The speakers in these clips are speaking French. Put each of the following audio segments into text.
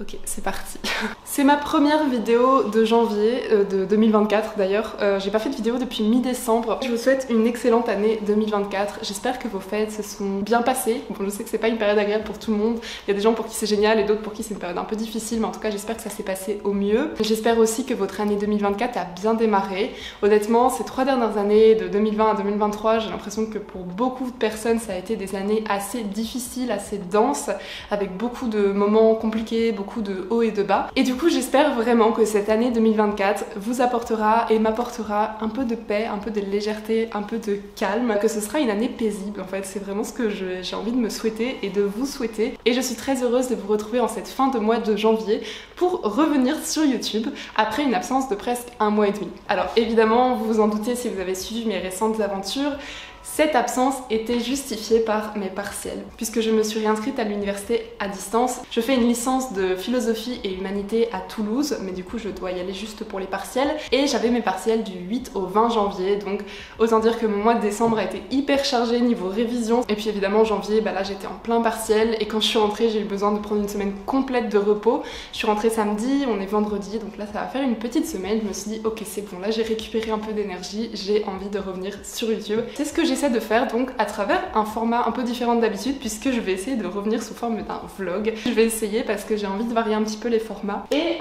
Ok, c'est parti. C'est ma première vidéo de janvier de 2024 d'ailleurs. J'ai pas fait de vidéo depuis mi-décembre. Je vous souhaite une excellente année 2024. J'espère que vos fêtes se sont bien passées. Bon, je sais que c'est pas une période agréable pour tout le monde. Il y a des gens pour qui c'est génial et d'autres pour qui c'est une période un peu difficile, mais en tout cas j'espère que ça s'est passé au mieux. J'espère aussi que votre année 2024 a bien démarré. Honnêtement, ces 3 dernières années, de 2020 à 2023, j'ai l'impression que pour beaucoup de personnes, ça a été des années assez difficiles, assez denses, avec beaucoup de moments compliqués, beaucoup de hauts et de bas. Et du coup, j'espère vraiment que cette année 2024 vous apportera et m'apportera un peu de paix, un peu de légèreté, un peu de calme, que ce sera une année paisible en fait. C'est vraiment ce que j'ai envie de me souhaiter et de vous souhaiter. Et je suis très heureuse de vous retrouver en cette fin de mois de janvier pour revenir sur YouTube après une absence de presque 1 mois et demi. Alors évidemment, vous vous en doutez si vous avez suivi mes récentes aventures, cette absence était justifiée par mes partiels, puisque je me suis réinscrite à l'université à distance. Je fais une licence de philosophie et humanité à Toulouse, mais du coup je dois y aller juste pour les partiels. Et j'avais mes partiels du 8 au 20 janvier, donc autant dire que mon mois de décembre a été hyper chargé niveau révision. Et puis évidemment janvier, là j'étais en plein partiel, et quand je suis rentrée j'ai eu besoin de prendre une semaine complète de repos. Je suis rentrée samedi, on est vendredi, donc là ça va faire une petite semaine. Je me suis dit ok c'est bon, là j'ai récupéré un peu d'énergie, j'ai envie de revenir sur YouTube. C'est ce que j'essaie de faire donc à travers un format un peu différent d'habitude, puisque je vais essayer de revenir sous forme d'un vlog. Je vais essayer parce que j'ai envie de varier un petit peu les formats. Et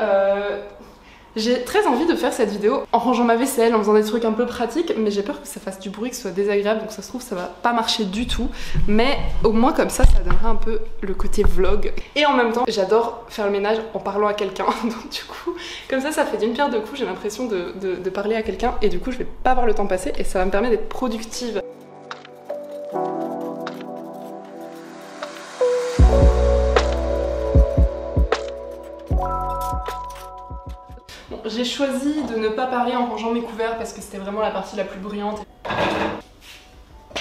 j'ai très envie de faire cette vidéo en rangeant ma vaisselle, en faisant des trucs un peu pratiques, mais j'ai peur que ça fasse du bruit, que ce soit désagréable, donc ça se trouve ça va pas marcher du tout. Mais au moins comme ça donnera un peu le côté vlog. Et en même temps, j'adore faire le ménage en parlant à quelqu'un, donc du coup, comme ça fait d'une pierre deux coups, j'ai l'impression de parler à quelqu'un, et du coup je vais pas voir le temps passer, et ça va me permettre d'être productive. Bon, j'ai choisi de ne pas parler en rangeant mes couverts parce que c'était vraiment la partie la plus bruyante.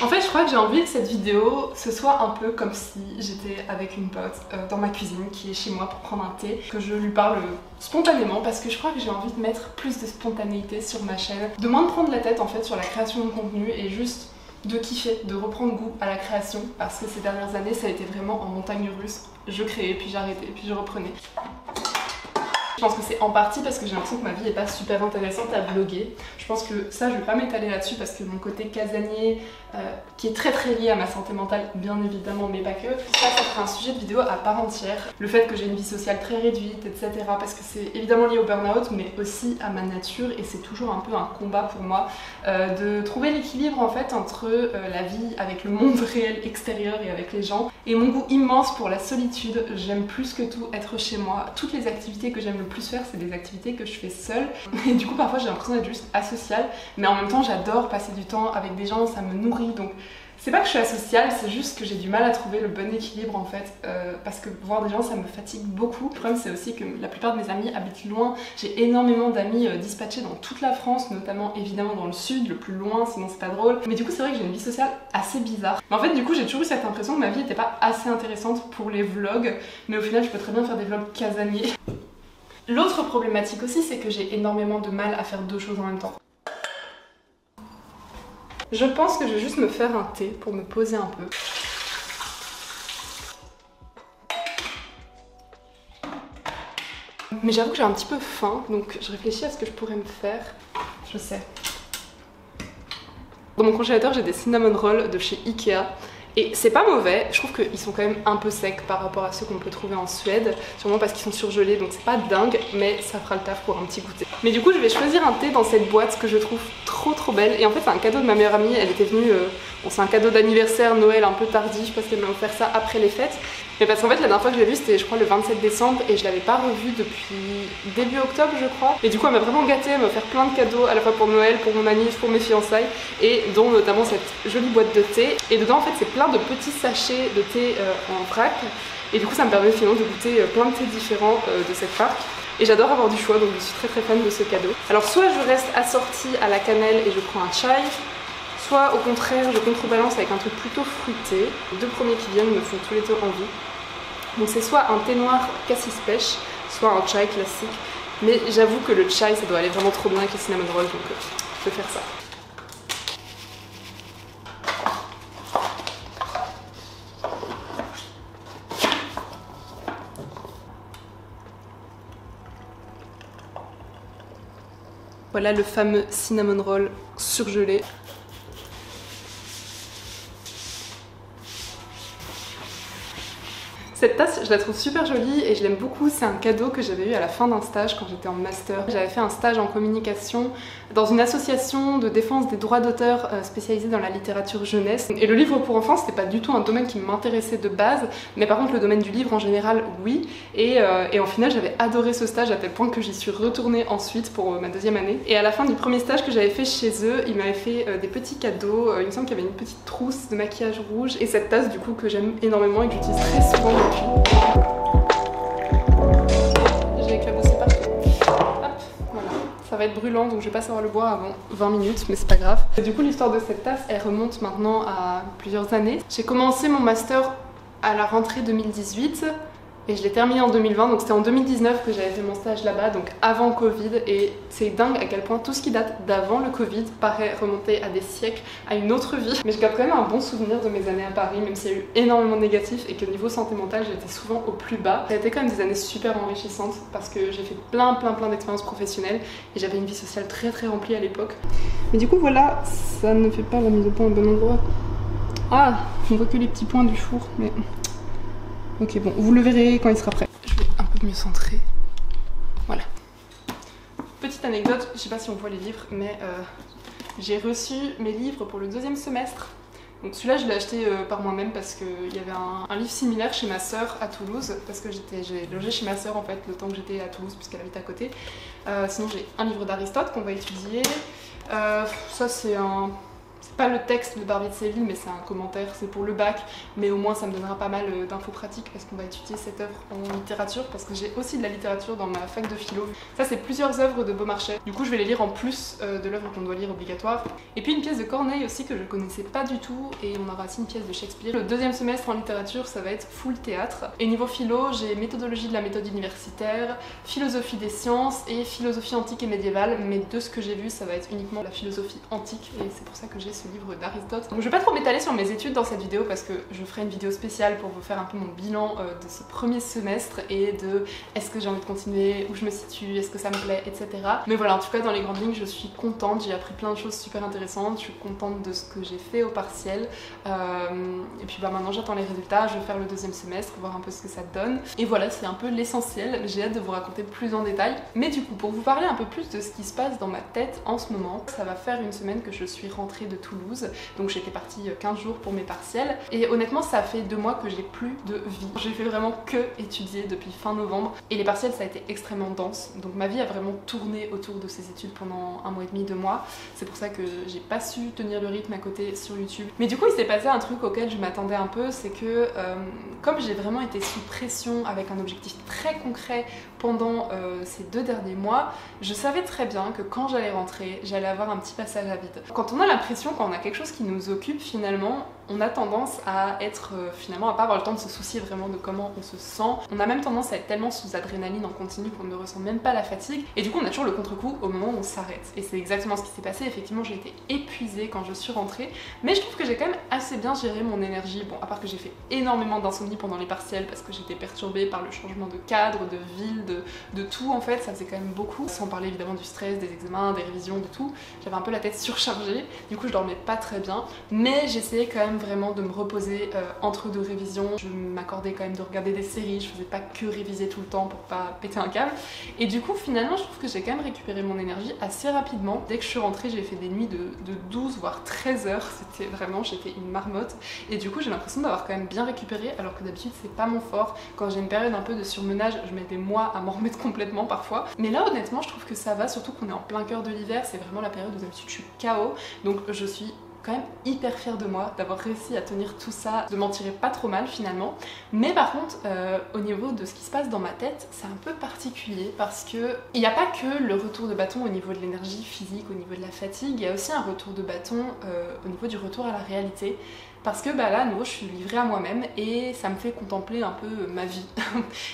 En fait, je crois que j'ai envie que cette vidéo, ce soit un peu comme si j'étais avec une pote dans ma cuisine qui est chez moi pour prendre un thé, que je lui parle spontanément parce que je crois que j'ai envie de mettre plus de spontanéité sur ma chaîne, de moins de prendre la tête en fait sur la création de contenu et juste de kiffer, de reprendre goût à la création parce que ces dernières années ça a été vraiment en montagne russe. Je créais, puis j'arrêtais, puis je reprenais. Je pense que c'est en partie parce que j'ai l'impression que ma vie est pas super intéressante à vlogger. Je pense que ça, je vais pas m'étaler là-dessus parce que mon côté casanier, qui est très lié à ma santé mentale, bien évidemment, mais pas que, ça sera un sujet de vidéo à part entière. Le fait que j'ai une vie sociale très réduite, etc. Parce que c'est évidemment lié au burn-out, mais aussi à ma nature et c'est toujours un peu un combat pour moi de trouver l'équilibre en fait entre la vie avec le monde réel extérieur et avec les gens et mon goût immense pour la solitude. J'aime plus que tout être chez moi. Toutes les activités que j'aime le plus faire, c'est des activités que je fais seule. Et du coup, parfois, j'ai l'impression d'être juste asociale. Mais en même temps, j'adore passer du temps avec des gens, ça me nourrit. Donc, c'est pas que je suis asociale, c'est juste que j'ai du mal à trouver le bon équilibre en fait. Parce que voir des gens, ça me fatigue beaucoup. Le problème, c'est aussi que la plupart de mes amis habitent loin. J'ai énormément d'amis dispatchés dans toute la France, notamment évidemment dans le sud, le plus loin, sinon c'est pas drôle. Mais du coup, c'est vrai que j'ai une vie sociale assez bizarre. Mais en fait, du coup, j'ai toujours eu cette impression que ma vie n'était pas assez intéressante pour les vlogs. Mais au final, je peux très bien faire des vlogs casaniers. L'autre problématique aussi, c'est que j'ai énormément de mal à faire 2 choses en même temps. Je pense que je vais juste me faire un thé pour me poser un peu. Mais j'avoue que j'ai un petit peu faim, donc je réfléchis à ce que je pourrais me faire. Je sais. Dans mon congélateur, j'ai des cinnamon rolls de chez Ikea. Et c'est pas mauvais, je trouve qu'ils sont quand même un peu secs par rapport à ceux qu'on peut trouver en Suède, sûrement parce qu'ils sont surgelés, donc c'est pas dingue, mais ça fera le taf pour un petit goûter. Mais du coup, je vais choisir un thé dans cette boîte que je trouve trop belle, et en fait c'est un cadeau de ma meilleure amie, elle était venue, bon c'est un cadeau d'anniversaire, Noël un peu tardif, parce qu'elle m'a offert ça après les fêtes, mais parce qu'en fait la dernière fois que je l'ai vu c'était je crois le 27 décembre, et je l'avais pas revu depuis début octobre je crois, et du coup elle m'a vraiment gâtée, elle m'a offert plein de cadeaux, à la fois pour Noël, pour mon anniv, pour mes fiançailles, et dont notamment cette jolie boîte de thé, et dedans en fait c'est plein de petits sachets de thé en vrac, et du coup ça me permet finalement de goûter plein de thés différents de cette marque. Et j'adore avoir du choix, donc je suis très fan de ce cadeau. Alors soit je reste assortie à la cannelle et je prends un chai, soit au contraire je contrebalance avec un truc plutôt fruité. Les 2 premiers qui viennent me font tous les 2 envie. Donc c'est soit un thé noir cassis pêche, soit un chai classique. Mais j'avoue que le chai ça doit aller vraiment trop bien avec les cinnamon rolls, donc je vais faire ça. Voilà le fameux cinnamon roll surgelé. Cette tasse, je la trouve super jolie et je l'aime beaucoup. C'est un cadeau que j'avais eu à la fin d'un stage quand j'étais en master. J'avais fait un stage en communication dans une association de défense des droits d'auteur spécialisée dans la littérature jeunesse. Et le livre pour enfants, c'était pas du tout un domaine qui m'intéressait de base, mais par contre le domaine du livre en général, oui. Et en final, j'avais adoré ce stage à tel point que j'y suis retournée ensuite pour ma deuxième année. Et à la fin du premier stage que j'avais fait chez eux, ils m'avaient fait des petits cadeaux. Il me semble qu'il y avait une petite trousse de maquillage rouge et cette tasse du coup que j'aime énormément et que j'utilise très souvent. J'ai éclaboussé partout. Hop, voilà. Ça va être brûlant donc je vais pas savoir le boire avant 20 minutes mais c'est pas grave. Et du coup l'histoire de cette tasse elle remonte maintenant à plusieurs années. J'ai commencé mon master à la rentrée 2018 et je l'ai terminé en 2020, donc c'était en 2019 que j'avais fait mon stage là-bas, donc avant Covid, et c'est dingue à quel point tout ce qui date d'avant le Covid paraît remonter à des siècles, à une autre vie. Mais je garde quand même un bon souvenir de mes années à Paris, même s'il y a eu énormément de négatifs et que niveau santé mentale j'étais souvent au plus bas. Ça a été quand même des années super enrichissantes parce que j'ai fait plein d'expériences professionnelles et j'avais une vie sociale très remplie à l'époque. Mais du coup voilà, ça ne fait pas la mise au point au bon endroit. Ah, on voit que les petits points du four, mais... Ok, bon, vous le verrez quand il sera prêt. Je vais un peu mieux centrer. Voilà. Petite anecdote, je sais pas si on voit les livres, mais j'ai reçu mes livres pour le deuxième semestre. Donc celui-là, je l'ai acheté par moi-même parce qu'il y avait un livre similaire chez ma sœur à Toulouse, parce que j'ai logé chez ma sœur en fait le temps que j'étais à Toulouse puisqu'elle habite à côté. Sinon j'ai un livre d'Aristote qu'on va étudier. Ça c'est un... C'est pas le texte de Barbie de Séville, mais c'est un commentaire, c'est pour le bac, mais au moins ça me donnera pas mal d'infos pratiques parce qu'on va étudier cette œuvre en littérature, parce que j'ai aussi de la littérature dans ma fac de philo. Ça c'est plusieurs œuvres de Beaumarchais, du coup je vais les lire en plus de l'œuvre qu'on doit lire obligatoire. Et puis une pièce de Corneille aussi que je connaissais pas du tout, et on aura aussi une pièce de Shakespeare. Le deuxième semestre en littérature ça va être full théâtre. Et niveau philo, j'ai méthodologie de la méthode universitaire, philosophie des sciences et philosophie antique et médiévale, mais de ce que j'ai vu ça va être uniquement la philosophie antique, et c'est pour ça que j'ai ce livre d'Aristote. Donc je vais pas trop m'étaler sur mes études dans cette vidéo parce que je ferai une vidéo spéciale pour vous faire un peu mon bilan de ce premier semestre et de est-ce que j'ai envie de continuer, où je me situe, est-ce que ça me plaît, etc. Mais voilà, en tout cas dans les grandes lignes je suis contente, j'ai appris plein de choses super intéressantes, je suis contente de ce que j'ai fait au partiel. Et puis bah maintenant j'attends les résultats, je vais faire le deuxième semestre, voir un peu ce que ça donne. Et voilà, c'est un peu l'essentiel, j'ai hâte de vous raconter plus en détail. Mais du coup, pour vous parler un peu plus de ce qui se passe dans ma tête en ce moment, ça va faire une semaine que je suis rentrée de Toulouse. Donc j'étais partie 15 jours pour mes partiels et honnêtement ça fait 2 mois que j'ai plus de vie. J'ai fait vraiment que étudier depuis fin novembre et les partiels ça a été extrêmement dense, donc ma vie a vraiment tourné autour de ces études pendant 1 mois et demi, 2 mois. C'est pour ça que j'ai pas su tenir le rythme à côté sur YouTube. Mais du coup il s'est passé un truc auquel je m'attendais un peu, c'est que comme j'ai vraiment été sous pression avec un objectif très concret pendant ces 2 derniers mois, je savais très bien que quand j'allais rentrer, j'allais avoir un petit passage à vide. Quand on a l'impression, quand on a quelque chose qui nous occupe finalement, on a tendance à être finalement à pas avoir le temps de se soucier vraiment de comment on se sent. On a même tendance à être tellement sous adrénaline en continu qu'on ne ressent même pas la fatigue. Et du coup on a toujours le contre-coup au moment où on s'arrête. Et c'est exactement ce qui s'est passé. Effectivement j'ai été épuisée quand je suis rentrée. Mais je trouve que j'ai quand même assez bien géré mon énergie. Bon, à part que j'ai fait énormément d'insomnie pendant les partiels parce que j'étais perturbée par le changement de cadre, de ville, de tout en fait. Ça faisait quand même beaucoup. Sans parler évidemment du stress, des examens, des révisions, de tout. J'avais un peu la tête surchargée. Du coup je dormais pas très bien. Mais j'essayais quand même vraiment de me reposer entre 2 révisions. Je m'accordais quand même de regarder des séries, je faisais pas que réviser tout le temps pour pas péter un câble. Et du coup finalement je trouve que j'ai quand même récupéré mon énergie assez rapidement. Dès que je suis rentrée j'ai fait des nuits de 12 voire 13 heures, c'était vraiment, j'étais une marmotte. Et du coup j'ai l'impression d'avoir quand même bien récupéré alors que d'habitude c'est pas mon fort. Quand j'ai une période un peu de surmenage, je mets des mois à m'en remettre complètement parfois. Mais là honnêtement je trouve que ça va, surtout qu'on est en plein cœur de l'hiver, c'est vraiment la période où d'habitude je suis KO. Donc je suis quand même hyper fière de moi d'avoir réussi à tenir tout ça, de m'en tirer pas trop mal finalement. Mais par contre au niveau de ce qui se passe dans ma tête c'est un peu particulier parce que il n'y a pas que le retour de bâton au niveau de l'énergie physique, au niveau de la fatigue, il y a aussi un retour de bâton au niveau du retour à la réalité. Parce que bah là, à nouveau, je suis livrée à moi-même et ça me fait contempler un peu ma vie.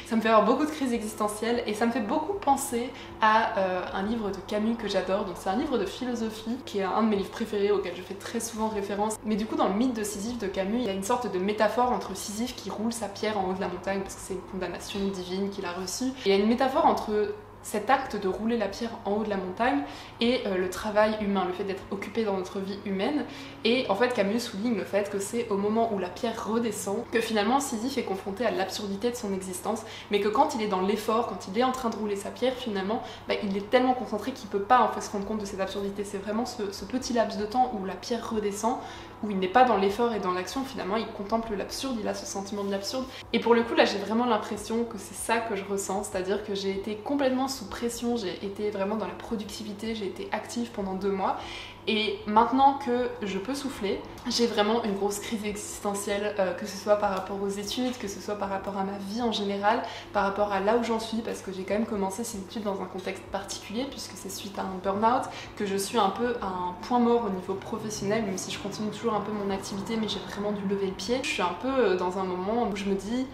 Ça me fait avoir beaucoup de crises existentielles et ça me fait beaucoup penser à un livre de Camus que j'adore. Donc c'est un livre de philosophie qui est un de mes livres préférés auquel je fais très souvent référence. Mais du coup, dans le mythe de Sisyphe de Camus, il y a une sorte de métaphore entre Sisyphe qui roule sa pierre en haut de la montagne parce que c'est une condamnation divine qu'il a reçue. Et il y a une métaphore entre cet acte de rouler la pierre en haut de la montagne et le travail humain, le fait d'être occupé dans notre vie humaine. Et en fait Camus souligne le fait que c'est au moment où la pierre redescend que finalement Sisyphe est confronté à l'absurdité de son existence, mais que quand il est dans l'effort, quand il est en train de rouler sa pierre, finalement il est tellement concentré qu'il peut pas en fait se rendre compte de cette absurdité. C'est vraiment ce petit laps de temps où la pierre redescend, où il n'est pas dans l'effort et dans l'action, finalement il contemple l'absurde, il a ce sentiment de l'absurde. Et pour le coup là j'ai vraiment l'impression que c'est ça que je ressens, c'est-à-dire que j'ai été complètement sous pression, j'ai été vraiment dans la productivité, j'ai été active pendant 2 mois. Et maintenant que je peux souffler, j'ai vraiment une grosse crise existentielle, que ce soit par rapport aux études, que ce soit par rapport à ma vie en général, par rapport à là où j'en suis, parce que j'ai quand même commencé ces études dans un contexte particulier, puisque c'est suite à un burn-out, que je suis un peu à un point mort au niveau professionnel, même si je continue toujours un peu mon activité, mais j'ai vraiment dû lever le pied. Je suis un peu dans un moment où je me dis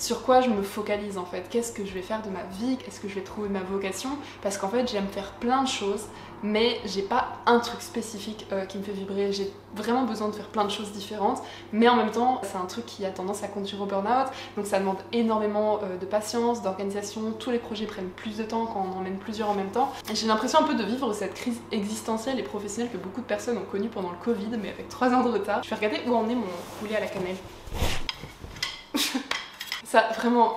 sur quoi je me focalise en fait, qu'est-ce que je vais faire de ma vie, est-ce que je vais trouver ma vocation, parce qu'en fait j'aime faire plein de choses, mais j'ai pas un truc spécifique qui me fait vibrer, j'ai vraiment besoin de faire plein de choses différentes, mais en même temps c'est un truc qui a tendance à conduire au burn-out, donc ça demande énormément de patience, d'organisation, tous les projets prennent plus de temps quand on en mène plusieurs en même temps. J'ai l'impression un peu de vivre cette crise existentielle et professionnelle que beaucoup de personnes ont connue pendant le Covid, mais avec 3 ans de retard. Je vais regarder où en est mon roulé à la cannelle. Ça, vraiment,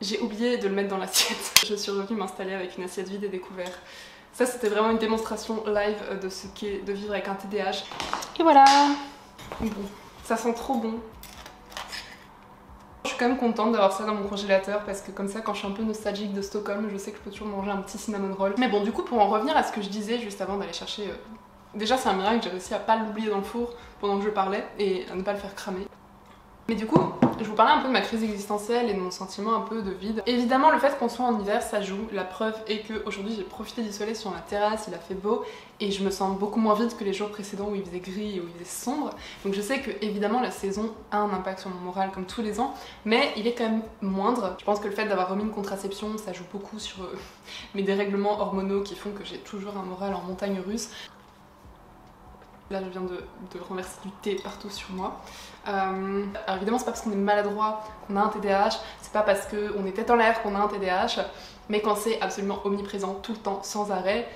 j'ai oublié de le mettre dans l'assiette. Je suis revenue m'installer avec une assiette vide et découvert. Ça, c'était vraiment une démonstration live de ce qu'est de vivre avec un TDAH. Et voilà. Bon, ça sent trop bon. Je suis quand même contente d'avoir ça dans mon congélateur parce que comme ça, quand je suis un peu nostalgique de Stockholm, je sais que je peux toujours manger un petit cinnamon roll. Mais bon, du coup, pour en revenir à ce que je disais juste avant d'aller chercher... Déjà, c'est un miracle, j'ai réussi à pas l'oublier dans le four pendant que je parlais et à ne pas le faire cramer. Mais du coup, je vous parlais un peu de ma crise existentielle et de mon sentiment un peu de vide. Évidemment, le fait qu'on soit en hiver, ça joue. La preuve est qu'aujourd'hui, j'ai profité du soleil sur ma terrasse, il a fait beau et je me sens beaucoup moins vide que les jours précédents où il faisait gris et où il faisait sombre. Donc je sais que évidemment la saison a un impact sur mon moral comme tous les ans, mais il est quand même moindre. Je pense que le fait d'avoir remis une contraception, ça joue beaucoup sur mes dérèglements hormonaux qui font que j'ai toujours un moral en montagne russe. Là, je viens de renverser du thé partout sur moi. Alors évidemment, c'est pas parce qu'on est maladroit qu'on a un TDAH, c'est pas parce qu'on est tête en l'air qu'on a un TDAH, mais quand c'est absolument omniprésent, tout le temps, sans arrêt,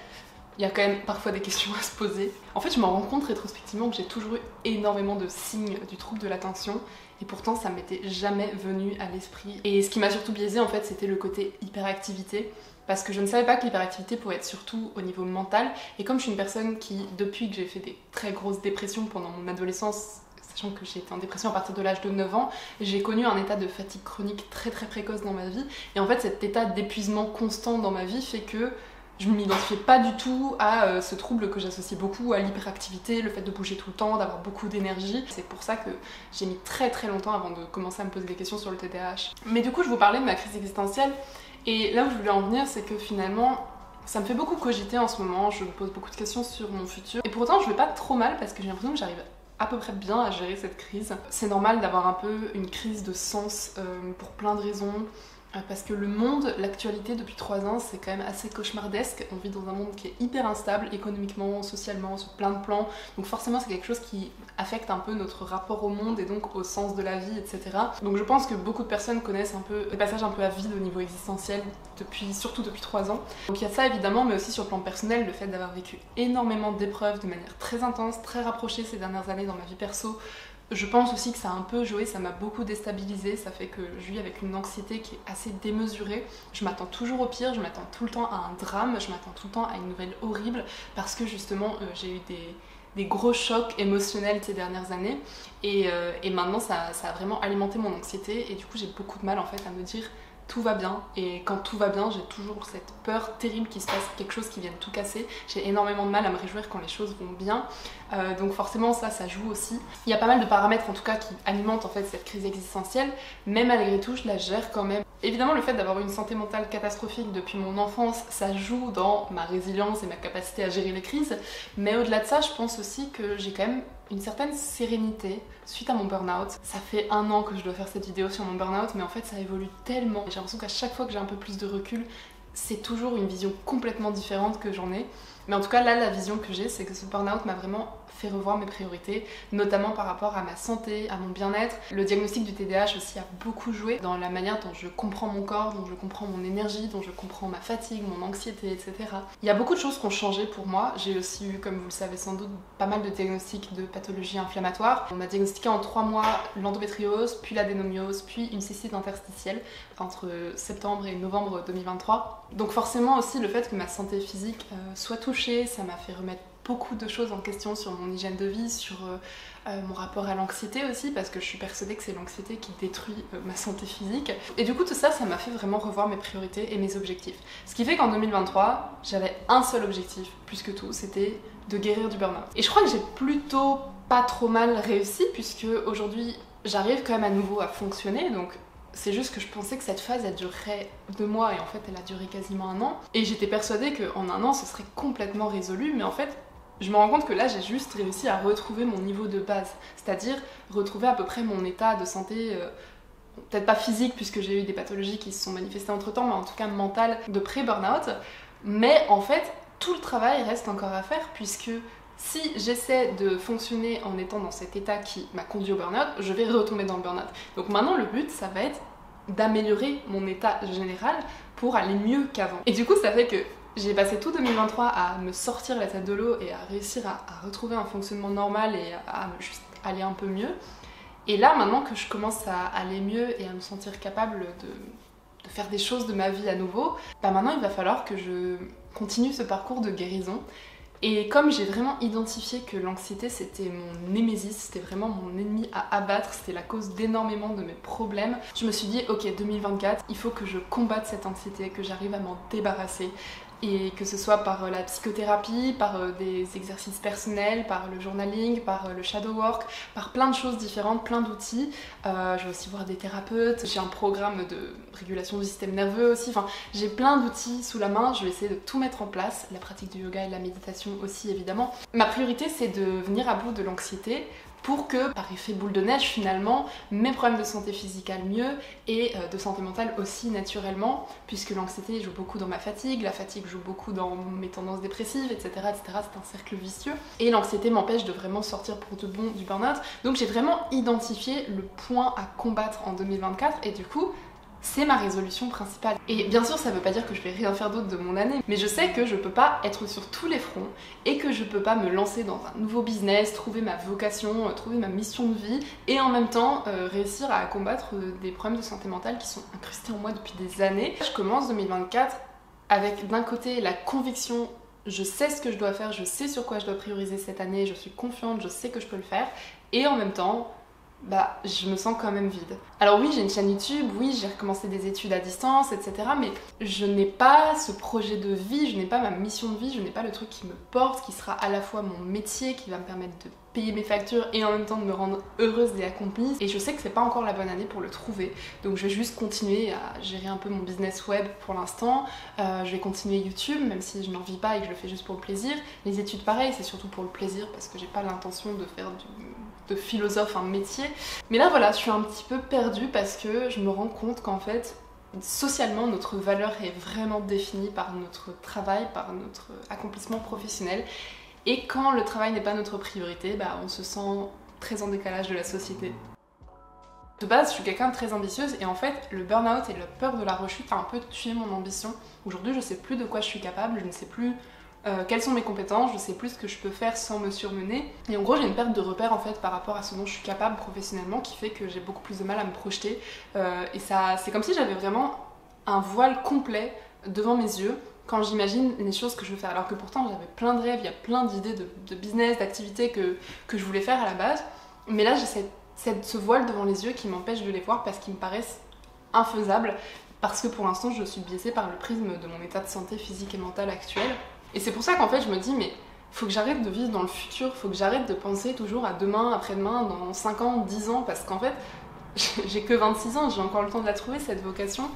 il y a quand même parfois des questions à se poser. En fait, je me rends compte rétrospectivement que j'ai toujours eu énormément de signes du trouble de l'attention, et pourtant ça m'était jamais venu à l'esprit. Et ce qui m'a surtout biaisé, en fait, c'était le côté hyperactivité. Parce que je ne savais pas que l'hyperactivité pouvait être surtout au niveau mental. Et comme je suis une personne qui, depuis que j'ai fait des très grosses dépressions pendant mon adolescence, sachant que j'ai été en dépression à partir de l'âge de 9 ans, j'ai connu un état de fatigue chronique très précoce dans ma vie. Et en fait, cet état d'épuisement constant dans ma vie fait que je ne m'identifiais pas du tout à ce trouble que j'associe beaucoup à l'hyperactivité, le fait de bouger tout le temps, d'avoir beaucoup d'énergie. C'est pour ça que j'ai mis très longtemps avant de commencer à me poser des questions sur le TDAH. Mais du coup, je vous parlais de ma crise existentielle. Et là où je voulais en venir, c'est que finalement, ça me fait beaucoup cogiter en ce moment, je me pose beaucoup de questions sur mon futur. Et pourtant, je vais pas trop mal parce que j'ai l'impression que j'arrive à peu près bien à gérer cette crise. C'est normal d'avoir un peu une crise de sens pour plein de raisons. Parce que le monde, l'actualité depuis 3 ans, c'est quand même assez cauchemardesque. On vit dans un monde qui est hyper instable, économiquement, socialement, sur plein de plans. Donc forcément, c'est quelque chose qui affecte un peu notre rapport au monde et donc au sens de la vie, etc. Donc je pense que beaucoup de personnes connaissent un peu des passages un peu à vide au niveau existentiel, surtout depuis 3 ans. Donc il y a ça évidemment, mais aussi sur le plan personnel, le fait d'avoir vécu énormément d'épreuves de manière très intense, très rapprochée ces dernières années dans ma vie perso. Je pense aussi que ça a un peu joué, ça m'a beaucoup déstabilisée, ça fait que je vis avec une anxiété qui est assez démesurée. Je m'attends toujours au pire, je m'attends tout le temps à un drame, je m'attends tout le temps à une nouvelle horrible parce que justement j'ai eu des gros chocs émotionnels ces dernières années et maintenant ça a vraiment alimenté mon anxiété et du coup j'ai beaucoup de mal en fait à me dire tout va bien, et quand tout va bien j'ai toujours cette peur terrible qu'il se passe quelque chose qui vienne tout casser. J'ai énormément de mal à me réjouir quand les choses vont bien, donc forcément ça joue aussi. Il y a pas mal de paramètres en tout cas qui alimentent en fait cette crise existentielle, mais malgré tout je la gère quand même. Évidemment le fait d'avoir une santé mentale catastrophique depuis mon enfance, ça joue dans ma résilience et ma capacité à gérer les crises, mais au-delà de ça je pense aussi que j'ai quand même une certaine sérénité suite à mon burn-out. Ça fait 1 an que je dois faire cette vidéo sur mon burn-out, mais en fait ça évolue tellement. J'ai l'impression qu'à chaque fois que j'ai un peu plus de recul, c'est toujours une vision complètement différente que j'en ai. Mais en tout cas là la vision que j'ai, c'est que ce burn-out m'a vraiment fait revoir mes priorités, notamment par rapport à ma santé, à mon bien-être. Le diagnostic du TDAH aussi a beaucoup joué dans la manière dont je comprends mon corps, dont je comprends mon énergie, dont je comprends ma fatigue, mon anxiété, etc. Il y a beaucoup de choses qui ont changé pour moi. J'ai aussi eu, comme vous le savez sans doute, pas mal de diagnostics de pathologies inflammatoires. On m'a diagnostiqué en 3 mois l'endométriose, puis l'adénomiose, puis une cystite interstitielle entre septembre et novembre 2023. Donc forcément aussi le fait que ma santé physique soit touchée, ça m'a fait remettre beaucoup de choses en question sur mon hygiène de vie, sur mon rapport à l'anxiété aussi, parce que je suis persuadée que c'est l'anxiété qui détruit ma santé physique. Et du coup tout ça, ça m'a fait vraiment revoir mes priorités et mes objectifs. Ce qui fait qu'en 2023, j'avais un seul objectif, plus que tout, c'était de guérir du burn-out. Et je crois que j'ai plutôt pas trop mal réussi, puisque aujourd'hui j'arrive quand même à nouveau à fonctionner, donc c'est juste que je pensais que cette phase elle durerait 2 mois et en fait elle a duré quasiment 1 an. Et j'étais persuadée qu'en 1 an ce serait complètement résolu, mais en fait je me rends compte que là j'ai juste réussi à retrouver mon niveau de base, c'est-à-dire retrouver à peu près mon état de santé, peut-être pas physique puisque j'ai eu des pathologies qui se sont manifestées entre temps, mais en tout cas mentale de pré-burnout. Mais en fait tout le travail reste encore à faire, puisque si j'essaie de fonctionner en étant dans cet état qui m'a conduit au burn-out, je vais retomber dans le burn-out. Donc maintenant le but ça va être d'améliorer mon état général pour aller mieux qu'avant. Et du coup ça fait que j'ai passé tout 2023 à me sortir la tête de l'eau et à réussir à retrouver un fonctionnement normal et à juste aller un peu mieux. Et là maintenant que je commence à aller mieux et à me sentir capable de faire des choses de ma vie à nouveau, bah maintenant il va falloir que je continue ce parcours de guérison. Et comme j'ai vraiment identifié que l'anxiété c'était mon némésis, c'était vraiment mon ennemi à abattre, c'était la cause d'énormément de mes problèmes, je me suis dit ok 2024, il faut que je combatte cette anxiété, que j'arrive à m'en débarrasser. Et que ce soit par la psychothérapie, par des exercices personnels, par le journaling, par le shadow work, par plein de choses différentes, plein d'outils. Je vais aussi voir des thérapeutes, j'ai un programme de régulation du système nerveux aussi, enfin j'ai plein d'outils sous la main, je vais essayer de tout mettre en place, la pratique du yoga et de la méditation aussi évidemment. Ma priorité c'est de venir à bout de l'anxiété, pour que, par effet boule de neige finalement, mes problèmes de santé physique aillent mieux et de santé mentale aussi naturellement, puisque l'anxiété joue beaucoup dans ma fatigue, la fatigue joue beaucoup dans mes tendances dépressives, etc. etc. C'est un cercle vicieux. Et l'anxiété m'empêche de vraiment sortir pour de bon du burn-out. Donc j'ai vraiment identifié le point à combattre en 2024 et du coup, c'est ma résolution principale. Et bien sûr, ça veut pas dire que je vais rien faire d'autre de mon année, mais je sais que je peux pas être sur tous les fronts et que je peux pas me lancer dans un nouveau business, trouver ma vocation, trouver ma mission de vie et en même temps réussir à combattre des problèmes de santé mentale qui sont incrustés en moi depuis des années. Je commence 2024 avec d'un côté la conviction, je sais ce que je dois faire, je sais sur quoi je dois prioriser cette année, je suis confiante, je sais que je peux le faire, et en même temps, bah, je me sens quand même vide. Alors oui, j'ai une chaîne YouTube, oui, j'ai recommencé des études à distance, etc. Mais je n'ai pas ce projet de vie, je n'ai pas ma mission de vie, je n'ai pas le truc qui me porte, qui sera à la fois mon métier, qui va me permettre de payer mes factures et en même temps de me rendre heureuse et accomplie. Et je sais que c'est pas encore la bonne année pour le trouver. Donc je vais juste continuer à gérer un peu mon business web pour l'instant. Je vais continuer YouTube, même si je n'en vis pas et que je le fais juste pour le plaisir. Les études pareil, c'est surtout pour le plaisir parce que j'ai pas l'intention de faire de philosophe un métier. Mais là voilà, je suis un petit peu perdue parce que je me rends compte qu'en fait, socialement, notre valeur est vraiment définie par notre travail, par notre accomplissement professionnel. Et quand le travail n'est pas notre priorité, bah, on se sent très en décalage de la société. De base, je suis quelqu'un de très ambitieuse et en fait, le burn-out et la peur de la rechute a un peu tué mon ambition. Aujourd'hui, je sais plus de quoi je suis capable, je ne sais plus quelles sont mes compétences, je sais plus ce que je peux faire sans me surmener. Et en gros, j'ai une perte de repère en fait par rapport à ce dont je suis capable professionnellement qui fait que j'ai beaucoup plus de mal à me projeter. Et ça, c'est comme si j'avais vraiment un voile complet devant mes yeux quand j'imagine les choses que je veux faire. Alors que pourtant, j'avais plein de rêves, il y a plein d'idées de business, d'activités que je voulais faire à la base. Mais là, j'ai ce voile devant les yeux qui m'empêche de les voir parce qu'ils me paraissent infaisables. Parce que pour l'instant, je suis biaisée par le prisme de mon état de santé physique et mentale actuel. Et c'est pour ça qu'en fait je me dis mais faut que j'arrête de vivre dans le futur, faut que j'arrête de penser toujours à demain, après-demain, dans 5 ans, 10 ans, parce qu'en fait j'ai que 26 ans, j'ai encore le temps de la trouver cette vocation.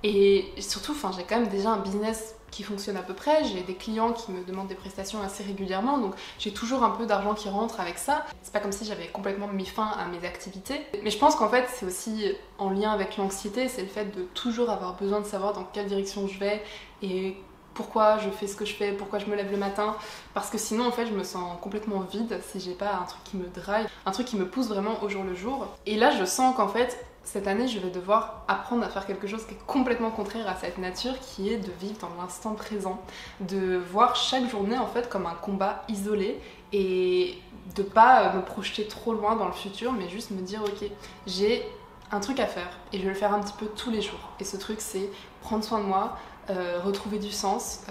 Et surtout, j'ai quand même déjà un business qui fonctionne à peu près, j'ai des clients qui me demandent des prestations assez régulièrement, donc j'ai toujours un peu d'argent qui rentre avec ça. C'est pas comme si j'avais complètement mis fin à mes activités. Mais je pense qu'en fait c'est aussi en lien avec l'anxiété, c'est le fait de toujours avoir besoin de savoir dans quelle direction je vais et pourquoi je fais ce que je fais, pourquoi je me lève le matin, parce que sinon en fait je me sens complètement vide si j'ai pas un truc qui me drive, un truc qui me pousse vraiment au jour le jour. Et là je sens qu'en fait cette année je vais devoir apprendre à faire quelque chose qui est complètement contraire à cette nature, qui est de vivre dans l'instant présent, de voir chaque journée en fait comme un combat isolé et de pas me projeter trop loin dans le futur, mais juste me dire ok, j'ai un truc à faire et je vais le faire un petit peu tous les jours. Et ce truc c'est prendre soin de moi, retrouver du sens,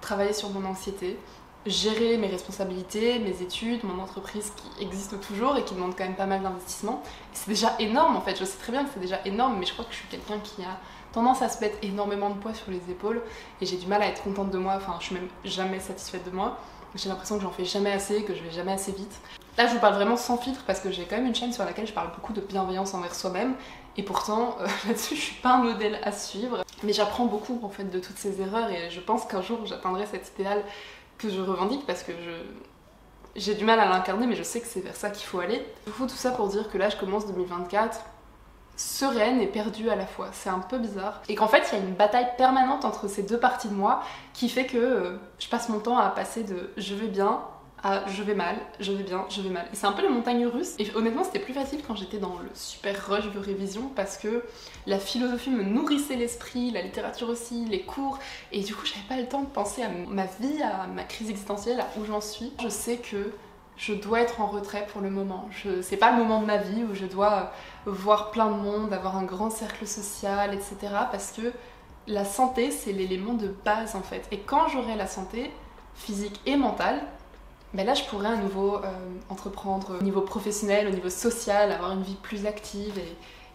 travailler sur mon anxiété, gérer mes responsabilités, mes études, mon entreprise qui existe toujours et qui demande quand même pas mal d'investissement. C'est déjà énorme en fait, je sais très bien que c'est déjà énorme, mais je crois que je suis quelqu'un qui a tendance à se mettre énormément de poids sur les épaules et j'ai du mal à être contente de moi, enfin je suis même jamais satisfaite de moi. J'ai l'impression que j'en fais jamais assez, que je vais jamais assez vite. Là je vous parle vraiment sans filtre parce que j'ai quand même une chaîne sur laquelle je parle beaucoup de bienveillance envers soi-même et pourtant là-dessus je suis pas un modèle à suivre. Mais j'apprends beaucoup en fait de toutes ces erreurs et je pense qu'un jour j'atteindrai cet idéal que je revendique parce que j'ai du mal à l'incarner, mais je sais que c'est vers ça qu'il faut aller. Du coup tout ça pour dire que là je commence 2024 sereine et perdue à la fois, c'est un peu bizarre. Et qu'en fait il y a une bataille permanente entre ces deux parties de moi qui fait que je passe mon temps à passer de je vais bien à je vais mal, je vais bien, je vais mal. Et c'est un peu les montagnes russes. Et honnêtement c'était plus facile quand j'étais dans le super rush de révision parce que la philosophie me nourrissait l'esprit, la littérature aussi, les cours. Et du coup j'avais pas le temps de penser à ma vie, à ma crise existentielle, à où j'en suis. Je sais que je dois être en retrait pour le moment. C'est pas le moment de ma vie où je dois voir plein de monde, avoir un grand cercle social, etc. Parce que la santé, c'est l'élément de base en fait. Et quand j'aurai la santé physique et mentale, ben là je pourrais à nouveau entreprendre au niveau professionnel, au niveau social, avoir une vie plus active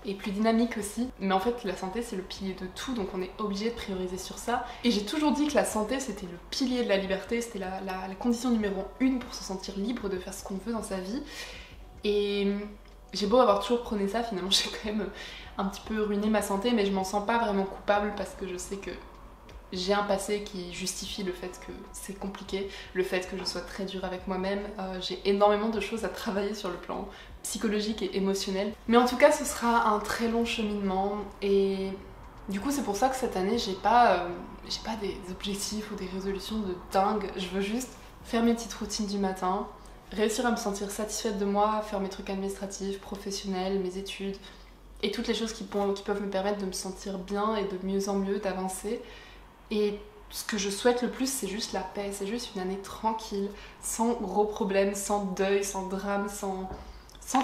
et plus dynamique aussi. Mais en fait la santé c'est le pilier de tout, donc on est obligé de prioriser sur ça. Et j'ai toujours dit que la santé c'était le pilier de la liberté, c'était la condition numéro 1 pour se sentir libre de faire ce qu'on veut dans sa vie. Et j'ai beau avoir toujours prôné ça, finalement j'ai quand même un petit peu ruiné ma santé, mais je m'en sens pas vraiment coupable parce que je sais que j'ai un passé qui justifie le fait que c'est compliqué, le fait que je sois très dure avec moi-même. J'ai énormément de choses à travailler sur le plan psychologique et émotionnel. Mais en tout cas, ce sera un très long cheminement et du coup, c'est pour ça que cette année, j'ai pas des objectifs ou des résolutions de dingue. Je veux juste faire mes petites routines du matin, réussir à me sentir satisfaite de moi, faire mes trucs administratifs, professionnels, mes études et toutes les choses qui peuvent me permettre de me sentir bien et de mieux en mieux, d'avancer. Et ce que je souhaite le plus, c'est juste la paix, c'est juste une année tranquille, sans gros problèmes, sans deuil, sans drame, sans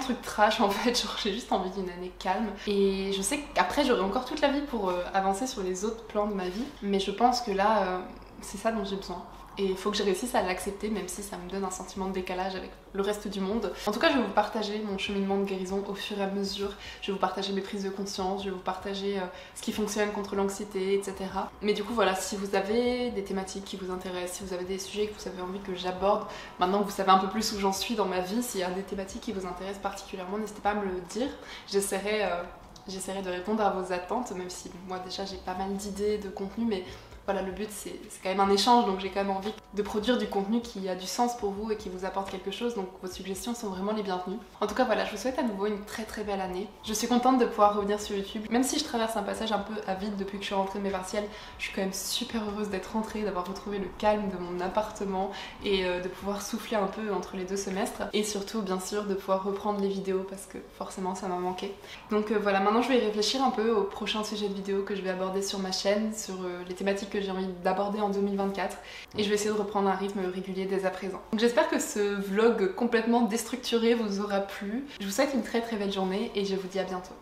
truc trash en fait. Genre j'ai juste envie d'une année calme. Et je sais qu'après j'aurai encore toute la vie pour avancer sur les autres plans de ma vie. Mais je pense que là, c'est ça dont j'ai besoin. Et il faut que je réussisse à l'accepter, même si ça me donne un sentiment de décalage avec le reste du monde. En tout cas, je vais vous partager mon cheminement de guérison au fur et à mesure. Je vais vous partager mes prises de conscience, je vais vous partager ce qui fonctionne contre l'anxiété, etc. Mais du coup, voilà, si vous avez des thématiques qui vous intéressent, si vous avez des sujets que vous avez envie que j'aborde, maintenant que vous savez un peu plus où j'en suis dans ma vie, s'il y a des thématiques qui vous intéressent particulièrement, n'hésitez pas à me le dire. J'essaierai de répondre à vos attentes, même si moi déjà j'ai pas mal d'idées de contenu, mais voilà, le but c'est quand même un échange, donc j'ai quand même envie de produire du contenu qui a du sens pour vous et qui vous apporte quelque chose, donc vos suggestions sont vraiment les bienvenues. En tout cas voilà, je vous souhaite à nouveau une très très belle année. Je suis contente de pouvoir revenir sur YouTube, même si je traverse un passage un peu à vide depuis que je suis rentrée de mes partiels, je suis quand même super heureuse d'être rentrée, d'avoir retrouvé le calme de mon appartement et de pouvoir souffler un peu entre les 2 semestres et surtout bien sûr de pouvoir reprendre les vidéos parce que forcément ça m'a manqué. Donc voilà, maintenant je vais réfléchir un peu aux prochains sujets de vidéos que je vais aborder sur ma chaîne, sur les thématiques que j'ai envie d'aborder en 2024 et je vais essayer de reprendre un rythme régulier dès à présent. Donc j'espère que ce vlog complètement déstructuré vous aura plu. Je vous souhaite une très très belle journée et je vous dis à bientôt.